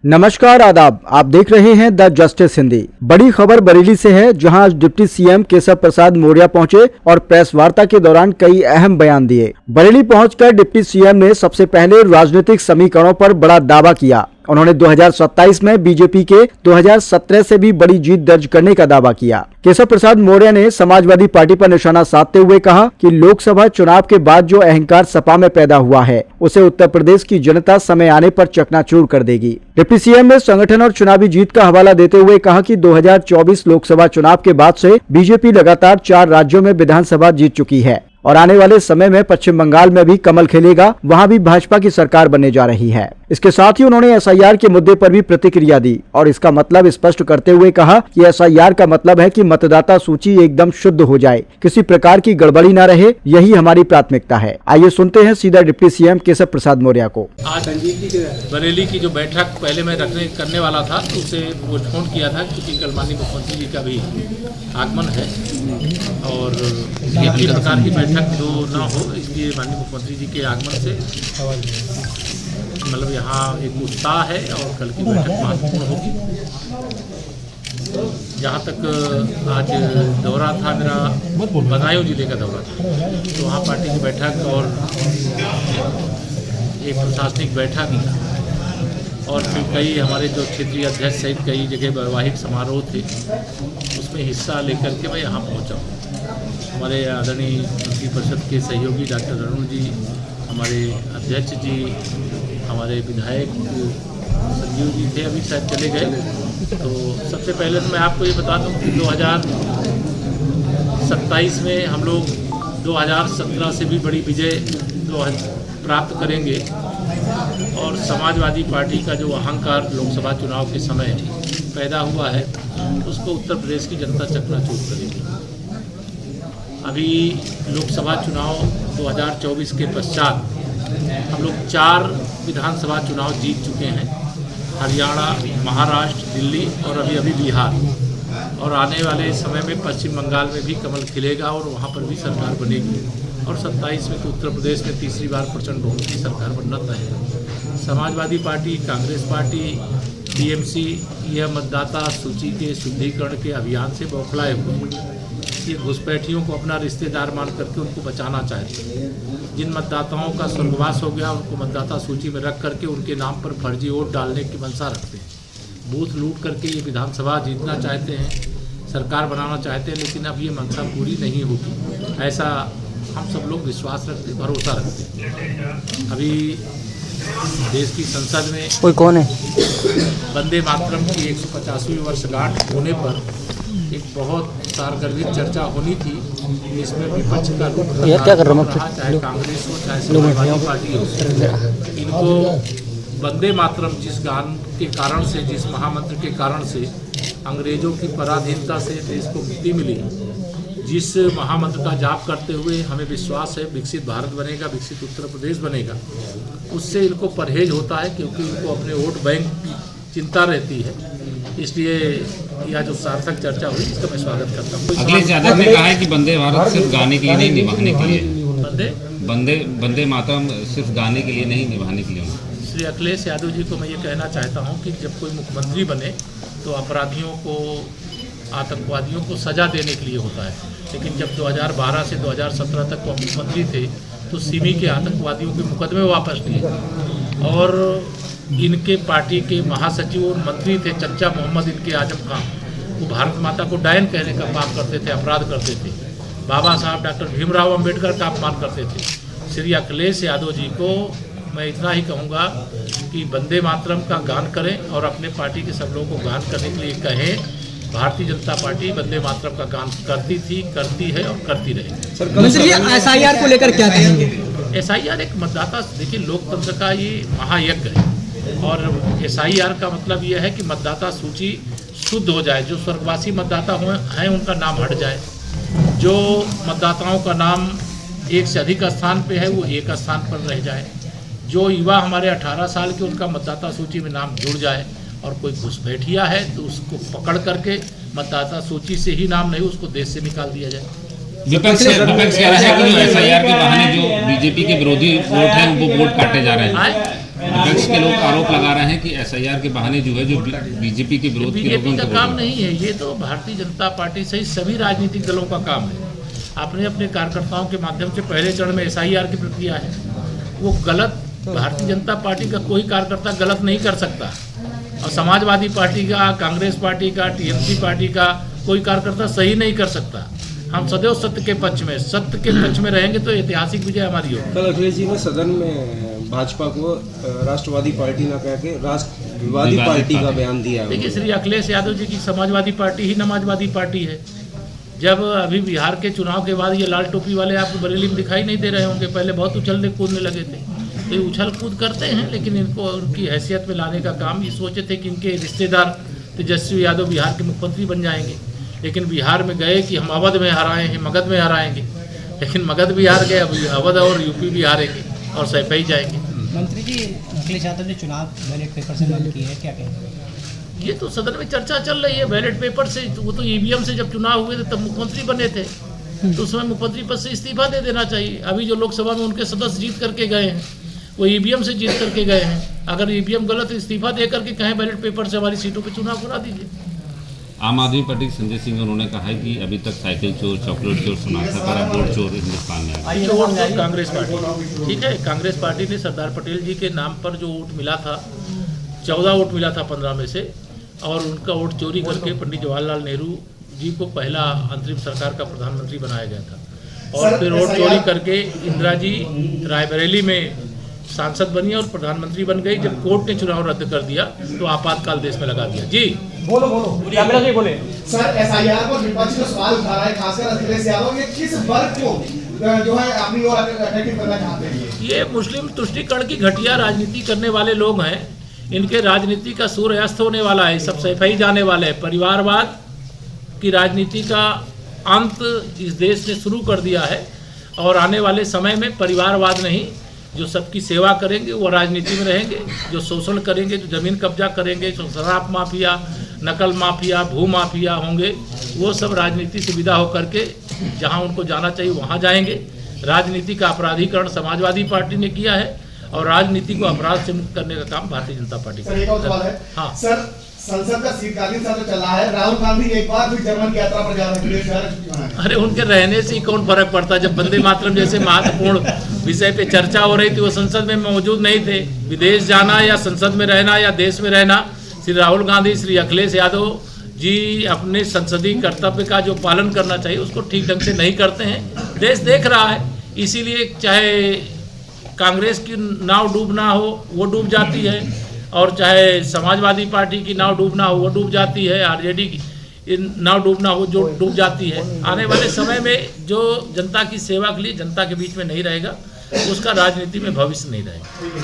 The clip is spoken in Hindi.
नमस्कार आदाब, आप देख रहे हैं द जस्टिस हिंदी। बड़ी खबर बरेली से है, जहां आज डिप्टी सीएम केशव प्रसाद मौर्य पहुंचे और प्रेस वार्ता के दौरान कई अहम बयान दिए। बरेली पहुंचकर डिप्टी सीएम ने सबसे पहले राजनीतिक समीकरणों पर बड़ा दावा किया। उन्होंने 2027 में बीजेपी के 2017 से भी बड़ी जीत दर्ज करने का दावा किया। केशव प्रसाद मौर्य ने समाजवादी पार्टी पर निशाना साधते हुए कहा कि लोकसभा चुनाव के बाद जो अहंकार सपा में पैदा हुआ है, उसे उत्तर प्रदेश की जनता समय आने पर चकनाचूर कर देगी। डिप्टी सीएम ने संगठन और चुनावी जीत का हवाला देते हुए कहा कि 2024 लोकसभा चुनाव के बाद से बीजेपी लगातार 4 राज्यों में विधानसभा जीत चुकी है और आने वाले समय में पश्चिम बंगाल में भी कमल खिलेगा, वहां भी भाजपा की सरकार बनने जा रही है। इसके साथ ही उन्होंने एसआईआर के मुद्दे पर भी प्रतिक्रिया दी और इसका मतलब स्पष्ट करते हुए कहा कि एसआईआर का मतलब है कि मतदाता सूची एकदम शुद्ध हो जाए, किसी प्रकार की गड़बड़ी न रहे, यही हमारी प्राथमिकता है। आइए सुनते हैं सीधा डिप्टी सीएम केशव प्रसाद मौर्य को। आज बरेली की जो बैठक पहले मैं करने वाला था, तो उसे पोस्टपोन किया था क्योंकि कल माननीय मुख्यमंत्री जी का भी आगमन है और एक प्रकार की बैठक जो ना हो, इसलिए माननीय मुख्यमंत्री जी के आगमन से मतलब यहाँ एक उत्साह है और कल की बैठक महत्वपूर्ण होगी। जहाँ तक आज दौरा था मेरा, बदायूं जिले का दौरा था, तो वहाँ पार्टी की बैठक और एक प्रशासनिक बैठक और फिर कई हमारे जो क्षेत्रीय अध्यक्ष सहित कई जगह वैवाहिक समारोह थे, उसमें हिस्सा लेकर के मैं यहाँ पहुँचा हूँ। हमारे आदरणीय मंत्री परिषद के सहयोगी डॉक्टर अरुण जी, हमारे अध्यक्ष जी, हमारे विधायक संजीव जी थे, अभी शायद चले गए। तो सबसे पहले तो मैं आपको ये बता दूं कि 2027 में हम लोग 2017 से भी बड़ी विजय प्राप्त करेंगे और समाजवादी पार्टी का जो अहंकार लोकसभा चुनाव के समय पैदा हुआ है, उसको उत्तर प्रदेश की जनता चकनाचूर करेगी। अभी लोकसभा चुनाव 2024 के पश्चात हम लोग 4 विधानसभा चुनाव जीत चुके हैं, हरियाणा, महाराष्ट्र, दिल्ली और अभी बिहार। और आने वाले समय में पश्चिम बंगाल में भी कमल खिलेगा और वहाँ पर भी सरकार बनेगी और 27 में तो उत्तर प्रदेश में तीसरी बार प्रचंड बहुमत की सरकार बनना तय है। Samajwadi party, Congress party, TMC यह मतदाता सूची के शुद्धिकरण के अभियान से बौखलाए हुए, ये घुसपैठियों को अपना रिश्तेदार मान करके उनको बचाना चाहते हैं। जिन मतदाताओं का स्वर्गवास हो गया, उनको मतदाता सूची में रख करके उनके नाम पर फर्जी वोट डालने की मंशा रखते हैं। बूथ लूट करके ये विधानसभा जीतना चाहते हैं, सरकार बनाना चाहते हैं, लेकिन अब ये मंशा पूरी नहीं होगी, ऐसा हम सब लोग विश्वास रखते, भरोसा रखते हैं। अभी देश की संसद में कोई कौन है, वंदे मातरम की 150वीं वर्षगांठ होने पर एक बहुत सारगर्भित चर्चा होनी थी, इसमें विपक्ष का रुख रहा, चाहे कांग्रेस हो चाहे समाजवादी पार्टी हो। इनको वंदे मातरम जिस गान के कारण से, जिस महामंत्र के कारण से अंग्रेजों की पराधीनता से देश को मुक्ति मिली, जिस महामंत्र का जाप करते हुए हमें विश्वास है विकसित भारत बनेगा, विकसित उत्तर प्रदेश बनेगा, उससे इनको परहेज होता है क्योंकि इनको अपने वोट बैंक की चिंता रहती है। इसलिए यह जो सार्थक चर्चा हुई, इसका मैं स्वागत करता हूँ। अखिलेश यादव ने कहा है कि वंदे भारत सिर्फ गाने के लिए नहीं, निभाने के लिए, वंदे मातरम सिर्फ गाने के लिए नहीं, निभाने के लिए। श्री अखिलेश यादव जी को मैं ये कहना चाहता हूँ कि जब कोई मुख्यमंत्री बने तो अपराधियों को, आतंकवादियों को सजा देने के लिए होता है, लेकिन जब 2012 से 2017 तक वो मुख्यमंत्री थे तो सिमी के आतंकवादियों के मुकदमे वापस लिए और इनके पार्टी के महासचिव और मंत्री थे चच्चा मोहम्मद इनके आजम खान, वो भारत माता को डायन कहने का पाप करते थे, अपराध करते थे। बाबा साहब डॉक्टर भीमराव अंबेडकर का अपमान करते थे। श्री अखिलेश यादव जी को मैं इतना ही कहूँगा कि वंदे मातरम का गान करें और अपने पार्टी के सब लोगों को गान करने के लिए कहें। भारतीय जनता पार्टी वंदे मातरम का गान करती थी, करती है और करती रहेगी। एसआईआर को लेकर क्या कहेंगे? एसआईआर एक मतदाता, देखिए लोकतंत्र का ये महायज्ञ है और एसआईआर का मतलब यह है कि मतदाता सूची शुद्ध हो जाए, जो स्वर्गवासी मतदाता हैं उनका नाम हट जाए, जो मतदाताओं का नाम एक से अधिक स्थान पे है वो एक स्थान पर रह जाए, जो युवा हमारे 18 साल के उनका मतदाता सूची में नाम जुड़ जाए और कोई घुसपैठिया है तो उसको पकड़ करके मतदाता सूची से ही नाम नहीं, उसको देश से निकाल दिया जाए। विपक्ष कह रहा है कि जो एसआईआर के बहाने जो बीजेपी के विरोधी वोट हैं वो वोट काटे जा रहे हैं। विपक्ष के लोग आरोप लगा रहे हैं कि एसआईआर के बहाने जो है जो बीजेपी के विरोध के लोगों बीजेपी का को काम नहीं है, ये तो भारतीय जनता पार्टी सहित सभी राजनीतिक दलों का काम है। आपने अपने कार्यकर्ताओं के माध्यम से पहले चरण में एसआईआर की प्रक्रिया है, वो गलत भारतीय जनता पार्टी का कोई कार्यकर्ता गलत नहीं कर सकता, और समाजवादी पार्टी का, कांग्रेस पार्टी का, टीएमसी पार्टी का कोई कार्यकर्ता सही नहीं कर सकता। हम सदैव सत्य के पक्ष में रहेंगे तो ऐतिहासिक विजय हमारी होगी। कल अखिलेश जी ने सदन में भाजपा को राष्ट्रवादी पार्टी न कह के राष्ट्रवादी पार्टी का बयान दिया है। देखिए, श्री अखिलेश यादव जी की समाजवादी पार्टी ही नमाजवादी पार्टी है। जब अभी बिहार के चुनाव के बाद ये लाल टोपी वाले आपको बरेली में दिखाई नहीं दे रहे होंगे, पहले बहुत उछलने कूदने लगे थे, तो ये उछल कूद करते हैं, लेकिन इनको उनकी हैसियत में लाने का काम ये सोचे थे कि इनके रिश्तेदार तेजस्वी यादव बिहार के मुख्यमंत्री बन जाएंगे, लेकिन बिहार में गए कि हम अवध में हराए हैं, मगध में हराएंगे, लेकिन मगध भी हार गए, अभी अवध और यूपी भी हारेंगे और सैफई जाएंगे। मंत्री जी, अखिलेश यादव ने चुनाव बैलेट पेपर से लड़ की है, क्या कहेंगे? ये तो सदन में चर्चा चल रही है बैलेट पेपर से। वो तो ईवीएम से जब चुनाव हुए थे तब मुख्यमंत्री बने थे, तो उस समय मुख्यमंत्री पद से इस्तीफा दे देना चाहिए। अभी जो लोकसभा में उनके सदस्य जीत करके गए हैं वो ईवीएम से जीत करके गए हैं। अगर ईवीएम गलत इस्तीफा दे करके कहें बैलेट पेपर से हमारी सीटों पर चुनाव करा दीजिए। आम आदमी पार्टी संजय सिंह उन्होंने कहा है कि अभी तक साइकिल चोर, चॉकलेट चोर सुना था, पर अब वोट चोर हिंदुस्तान में आ गए। वोट तो कांग्रेस पार्टी, ठीक है, कांग्रेस पार्टी ने सरदार पटेल जी के नाम पर जो वोट मिला था, 14 वोट मिला था 15 में से, और उनका वोट चोरी करके पंडित जवाहरलाल नेहरू जी को पहला अंतरिम सरकार का प्रधानमंत्री बनाया गया था, और फिर वोट चोरी करके इंदिरा जी रायबरेली में सांसद बनी और प्रधानमंत्री बन गई। जब कोर्ट ने चुनाव रद्द कर दिया तो आपातकाल देश में लगा दिया। जी बोलो सर, एसआईआर पर विपक्ष जो सवाल उठा रहा है, खासकर अखिलेश यादव, ये किस वर्ग को जो है अपनी ओर अट्रैक्टिव करना चाहते हैं? ये मुस्लिम तुष्टीकरण की घटिया राजनीति करने वाले लोग हैं। इनके राजनीति का सूर्य अस्त होने वाला है, सब सैफई जाने वाले हैं। परिवारवाद की राजनीति का अंत इस देश ने शुरू कर दिया है, और आने वाले समय में परिवारवाद नहीं, जो सबकी सेवा करेंगे वो राजनीति में रहेंगे। जो शोषण करेंगे, जो जमीन कब्जा करेंगे, जो शराब माफिया, नकल माफिया, भू माफिया होंगे, वो सब राजनीति से विदा होकर के जहां उनको जाना चाहिए वहां जाएंगे। राजनीति का अपराधीकरण समाजवादी पार्टी ने किया है, और राजनीति को अपराध से मुक्त करने का काम भारतीय जनता पार्टी सर, एक और सवाल है। हाँ सर, संसद का शीतकालीन सत्र चल रहा है, राहुल गांधी एक बार फिर जर्मन की यात्रा पर जा रहे हैं। अरे उनके रहने से ही कौन फर्क पड़ता है? जब वंदे मातरम जैसे महत्वपूर्ण विषय पे चर्चा हो रही थी, वो संसद में मौजूद नहीं थे। विदेश जाना या संसद में रहना या देश में रहना, श्री राहुल गांधी, श्री अखिलेश यादव जी अपने संसदीय कर्तव्य का जो पालन करना चाहिए उसको ठीक ढंग से नहीं करते हैं। देश देख रहा है, इसीलिए चाहे कांग्रेस की नाव डूबना हो वो डूब जाती है, और चाहे समाजवादी पार्टी की नाव डूबना हो वो डूब जाती है, आरजेडी की नाव डूबना हो जो डूब जाती है। आने वाले समय में जो जनता की सेवा के लिए जनता के बीच में नहीं रहेगा, उसका राजनीति में भविष्य नहीं रहेगा।